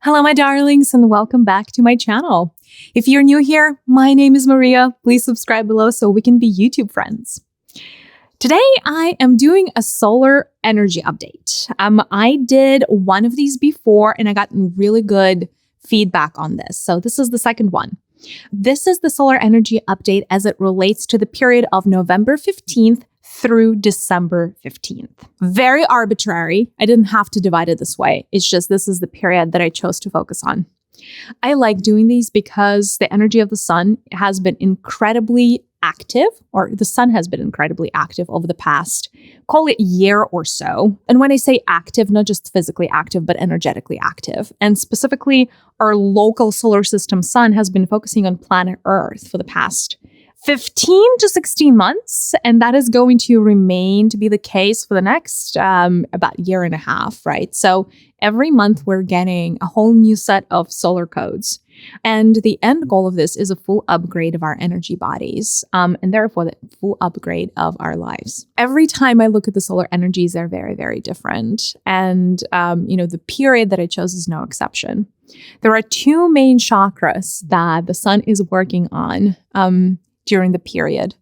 Hello, my darlings, and welcome back to my channel. If you're new here, my name is Mariya. Please subscribe below so we can be YouTube friends. Today, I am doing a solar energy update. I did one of these before, and I got really good feedback on this. So this is the second one. This is the solar energy update as it relates to the period of November 15th through December 15th. Very arbitrary. I didn't have to divide it this way. It's just this is the period that I chose to focus on. I like doing these because the energy of the sun has been incredibly active, or the sun has been incredibly active over the past, call it year or so. And when I say active, not just physically active, but energetically active. And specifically, our local solar system sun has been focusing on planet Earth for the past 15 to 16 months, and that is going to remain to be the case for the next about year and a half, right? So every month we're getting a whole new set of solar codes. And the end goal of this is a full upgrade of our energy bodies, and therefore the full upgrade of our lives. Every time I look at the solar energies, they're very, very different. And, the period that I chose is no exception. There are two main chakras that the sun is working on during the period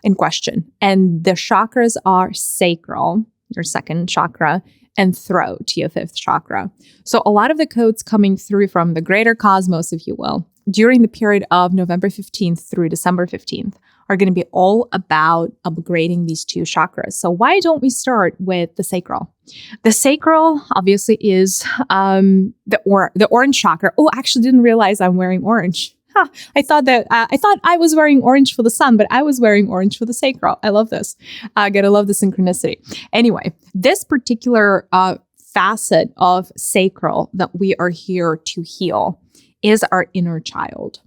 in question. And the chakras are sacral, your second chakra, and throat, your fifth chakra. So a lot of the codes coming through from the greater cosmos, if you will, during the period of November 15th through December 15th are going to be all about upgrading these two chakras. So why don't we start with the sacral? The sacral obviously is the orange chakra. Oh, I actually didn't realize I'm wearing orange. I thought I was wearing orange for the sun, but I was wearing orange for the sacral. I love this. Gotta love the synchronicity. Anyway, this particular facet of sacral that we are here to heal is our inner child.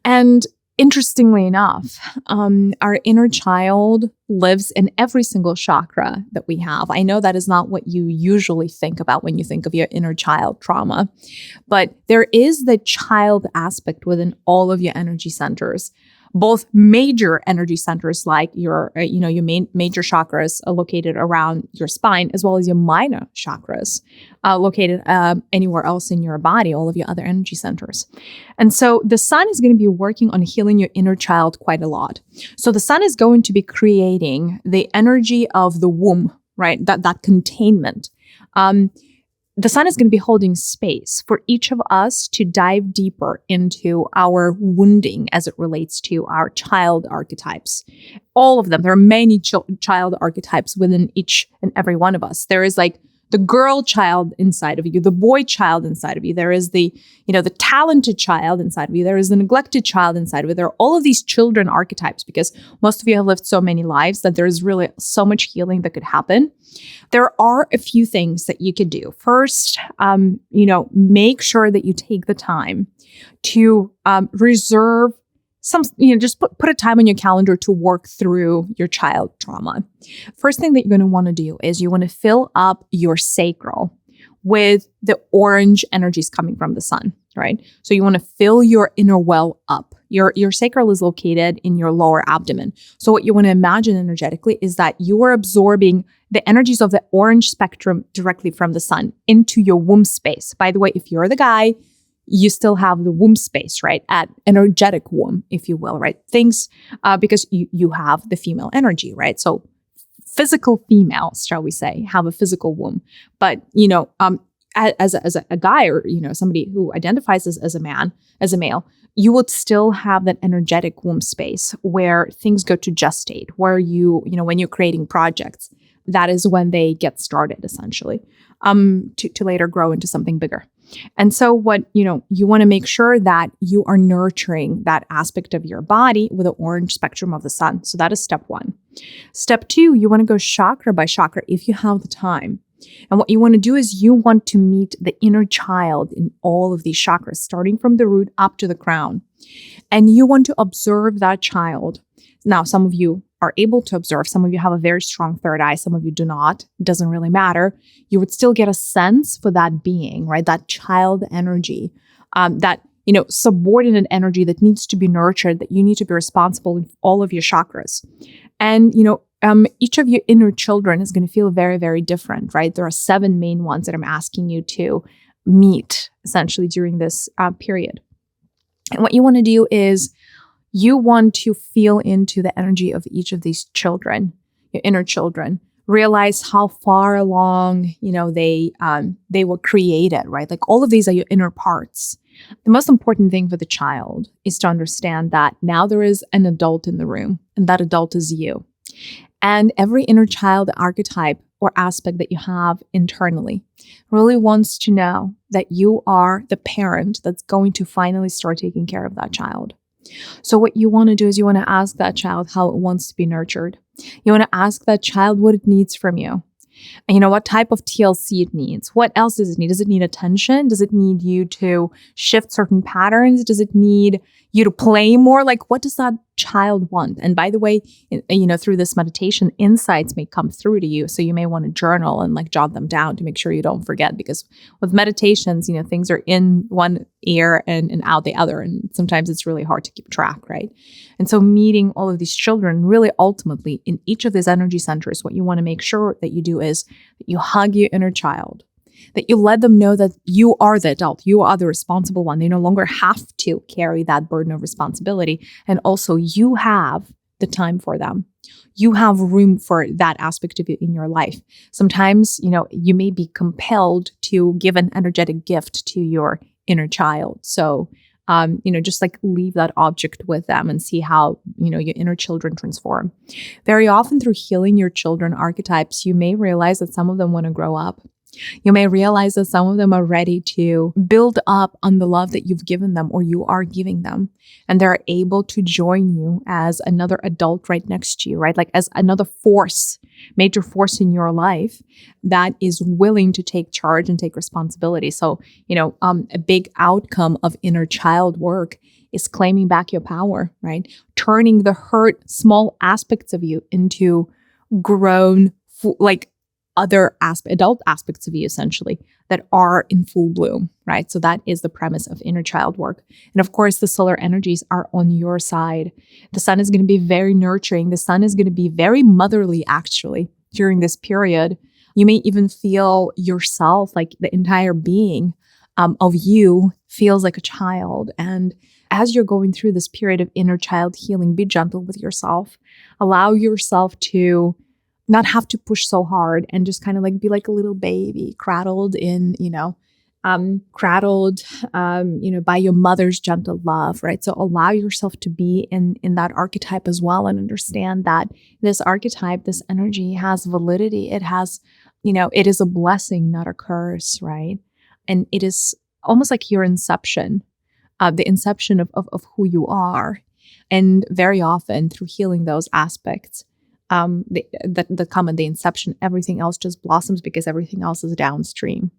And interestingly enough, our inner child lives in every single chakra that we have. I know that is not what you usually think about when you think of your inner child trauma, but there is the child aspect within all of your energy centers. Both major energy centers like your main major chakras are located around your spine, as well as your minor chakras located anywhere else in your body, all of your other energy centers. And so the sun is going to be working on healing your inner child quite a lot. So the sun is going to be creating the energy of the womb, right? That containment. The sun is going to be holding space for each of us to dive deeper into our wounding as it relates to our child archetypes. All of them. There are many child archetypes within each and every one of us. There is like the girl child inside of you, the boy child inside of you. There is the talented child inside of you. There is the neglected child inside of you. There are all of these children archetypes because most of you have lived so many lives that there is really so much healing that could happen. There are a few things that you could do. First, make sure that you take the time to reserve some, just put a time on your calendar to work through your child trauma. First thing that you're going to want to do is you want to fill up your sacral with the orange energies coming from the sun, right? So you want to fill your inner well up. Your sacral is located in your lower abdomen. So what you want to imagine energetically is that you are absorbing the energies of the orange spectrum directly from the sun into your womb space. By the way, if you're the guy, you still have the womb space, right? At energetic womb, if you will, right? Things, because you have the female energy, right? So physical females, shall we say, have a physical womb. But, as a guy or, somebody who identifies as a male, you would still have that energetic womb space where things go to gestate, where when you're creating projects, that is when they get started essentially, to later grow into something bigger. And so what, you want to make sure that you are nurturing that aspect of your body with the orange spectrum of the sun. So that is step one. Step two, you want to go chakra by chakra if you have the time. And what you want to do is you want to meet the inner child in all of these chakras, starting from the root up to the crown. And you want to observe that child. Now, some of you are able to observe. Some of you have a very strong third eye. Some of you do not. It doesn't really matter. You would still get a sense for that being, right? That child energy, that, subordinate energy that needs to be nurtured, that you need to be responsible in all of your chakras. And, each of your inner children is going to feel very, very different, right? There are 7 main ones that I'm asking you to meet essentially during this period. And what you want to do is you want to feel into the energy of each of these children, your inner children. Realize how far along, they were created, right? Like all of these are your inner parts. The most important thing for the child is to understand that now there is an adult in the room, and that adult is you. And every inner child archetype or aspect that you have internally really wants to know that you are the parent that's going to finally start taking care of that child. So what you want to do is you want to ask that child how it wants to be nurtured. You want to ask that child what it needs from you. And what type of TLC it needs. What else does it need? Does it need attention? Does it need you to shift certain patterns? Does it need you to play more? Like, what does that child want? And by the way, through this meditation, insights may come through to you. So you may want to journal and like jot them down to make sure you don't forget. Because with meditations, things are in one ear and out the other. And sometimes it's really hard to keep track, right? And so meeting all of these children, really ultimately in each of these energy centers, what you want to make sure that you do is that you hug your inner child. That you let them know that you are the adult, you are the responsible one. They no longer have to carry that burden of responsibility. And also you have the time for them. You have room for that aspect of you in your life. Sometimes, you may be compelled to give an energetic gift to your inner child. So, just like leave that object with them and see how, your inner children transform. Very often through healing your children archetypes, you may realize that some of them want to grow up. You may realize that some of them are ready to build up on the love that you've given them or you are giving them. And they're able to join you as another adult right next to you, right? Like as another force, major force in your life that is willing to take charge and take responsibility. So, a big outcome of inner child work is claiming back your power, right? Turning the hurt, small aspects of you into grown, other adult aspects of you essentially that are in full bloom, right? So that is the premise of inner child work. And of course, the solar energies are on your side. The sun is going to be very nurturing. The sun is going to be very motherly actually during this period. You may even feel yourself, like the entire being of you feels like a child. And as you're going through this period of inner child healing, be gentle with yourself. Allow yourself to not have to push so hard and just kind of like be like a little baby cradled in, by your mother's gentle love, right? So allow yourself to be in that archetype as well and understand that this archetype, this energy has validity. It has, it is a blessing, not a curse, right? And it is almost like your inception, the inception of who you are. And very often through healing those aspects, the inception, everything else just blossoms because everything else is downstream.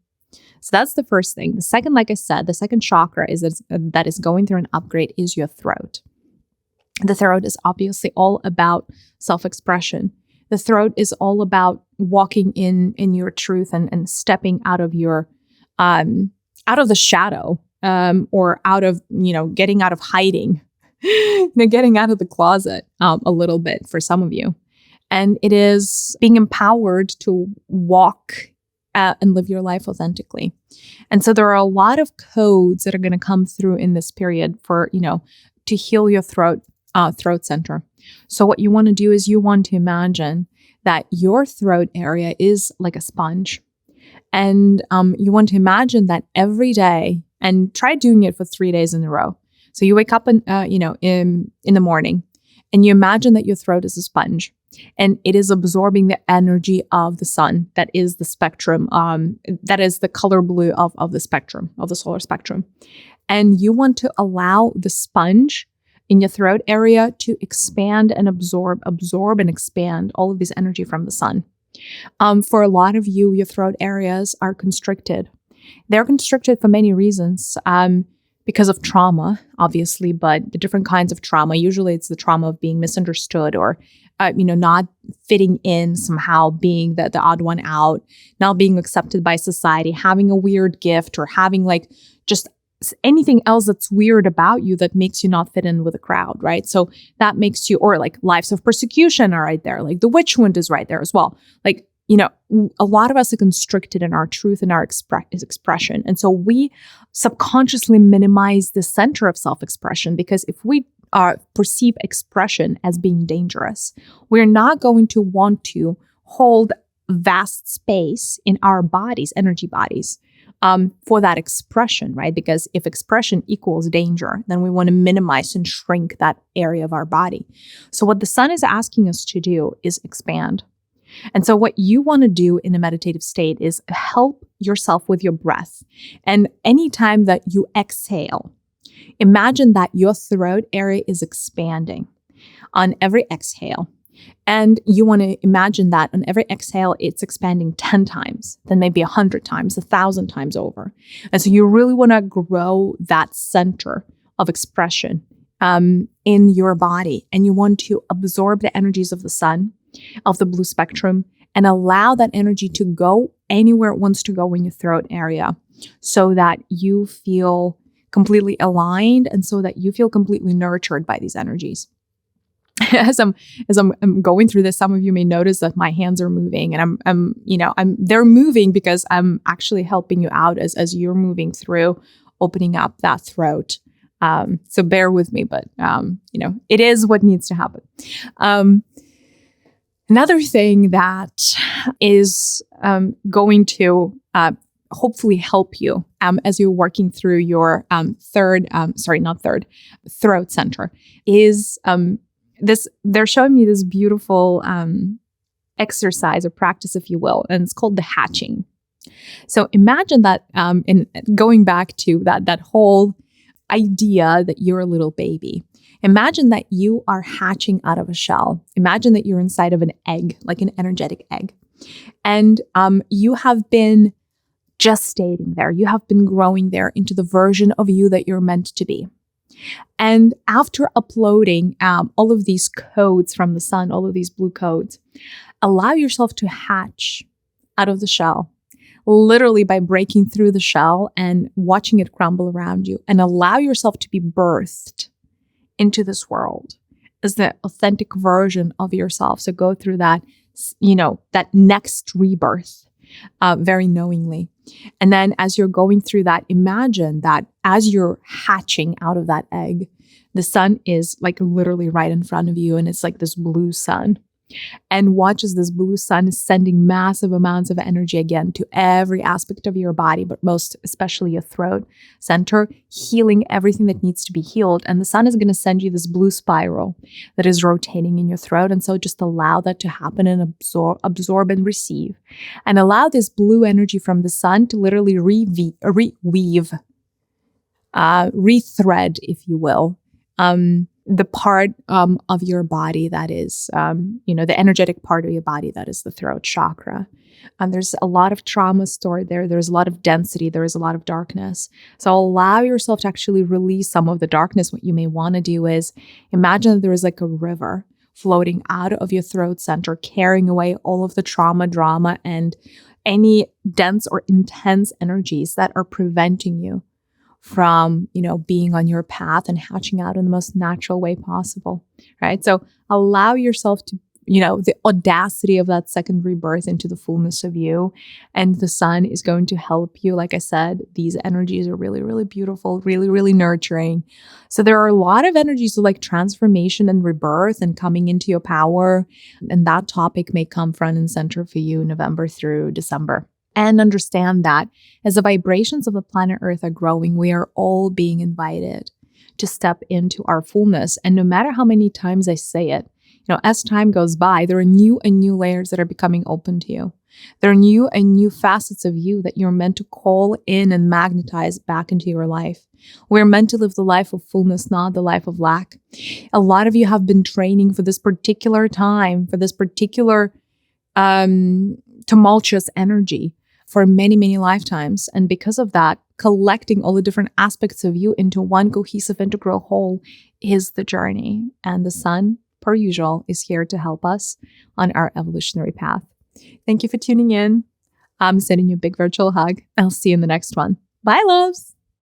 So that's the first thing. The second, like I said, the second chakra that is going through an upgrade is your throat. The throat is obviously all about self-expression. The throat is all about walking in your truth and stepping out of your out of the shadow, or out of getting out of hiding, getting out of the closet a little bit for some of you. And it is being empowered to walk and live your life authentically. And so there are a lot of codes that are going to come through in this period for, to heal your throat center. So what you want to do is you want to imagine that your throat area is like a sponge. And you want to imagine that every day, and try doing it for 3 days in a row. So you wake up in the morning and you imagine that your throat is a sponge. And it is absorbing the energy of the sun. That is the spectrum. That is the color blue of the spectrum, of the solar spectrum. And you want to allow the sponge in your throat area to expand and absorb and expand all of this energy from the sun. For a lot of you, your throat areas are constricted. They're constricted for many reasons. Because of trauma, obviously, but the different kinds of trauma. Usually it's the trauma of being misunderstood or, not fitting in somehow, being the odd one out, not being accepted by society, having a weird gift or having like just anything else that's weird about you that makes you not fit in with a crowd, right? So that makes you, or like lives of persecution are right there. Like the witch wound is right there as well. Like, a lot of us are constricted in our truth and our expression. And so we subconsciously minimize the center of self-expression, because if we perceive expression as being dangerous, we're not going to want to hold vast space in our bodies, energy bodies, for that expression, right? Because if expression equals danger, then we want to minimize and shrink that area of our body. So what the sun is asking us to do is expand. And so what you want to do in a meditative state is help yourself with your breath. And anytime that you exhale, imagine that your throat area is expanding on every exhale. And you want to imagine that on every exhale, it's expanding 10 times, then maybe 100 times, 1,000 times over. And so you really want to grow that center of expression in your body. And you want to absorb the energies of the sun, of the blue spectrum, and allow that energy to go anywhere it wants to go in your throat area, so that you feel completely aligned and so that you feel completely nurtured by these energies. As I'm going through this, some of you may notice that my hands are moving, and they're moving because I'm actually helping you out as you're moving through opening up that throat. So bear with me, but it is what needs to happen. Another thing that is going to hopefully help you as you're working through your throat center is this. They're showing me this beautiful exercise or practice, if you will, and it's called the hatching. So imagine that, in going back to that whole idea that you're a little baby. Imagine that you are hatching out of a shell. Imagine that you're inside of an egg, like an energetic egg. And you have been gestating there. You have been growing there into the version of you that you're meant to be. And after uploading all of these codes from the sun, all of these blue codes, allow yourself to hatch out of the shell, literally by breaking through the shell and watching it crumble around you, and allow yourself to be birthed into this world as the authentic version of yourself. So go through that, that next rebirth very knowingly. And then as you're going through that, imagine that as you're hatching out of that egg, the sun is like literally right in front of you, and it's like this blue sun. And watch as this blue sun is sending massive amounts of energy again to every aspect of your body, but most especially your throat center, healing everything that needs to be healed. And the sun is going to send you this blue spiral that is rotating in your throat. And so just allow that to happen and absorb and receive. And allow this blue energy from the sun to literally rethread, if you will, the part of your body that is, the energetic part of your body that is the throat chakra. And there's a lot of trauma stored there. There's a lot of density. There is a lot of darkness. So allow yourself to actually release some of the darkness. What you may want to do is imagine that there is like a river floating out of your throat center, carrying away all of the trauma, drama, and any dense or intense energies that are preventing you from, being on your path and hatching out in the most natural way possible, right? So allow yourself to, the audacity of that second rebirth into the fullness of you. And the sun is going to help you. Like I said, these energies are really, really beautiful, really, really nurturing. So there are a lot of energies like transformation and rebirth and coming into your power. And that topic may come front and center for you November through December. And understand that as the vibrations of the planet Earth are growing, we are all being invited to step into our fullness. And no matter how many times I say it, as time goes by, there are new and new layers that are becoming open to you. There are new and new facets of you that you're meant to call in and magnetize back into your life. We're meant to live the life of fullness, not the life of lack. A lot of you have been training for this particular time, for this particular tumultuous energy for many, many lifetimes. And because of that, collecting all the different aspects of you into one cohesive, integral whole is the journey. And the sun, per usual, is here to help us on our evolutionary path. Thank you for tuning in. I'm sending you a big virtual hug. I'll see you in the next one. Bye, loves.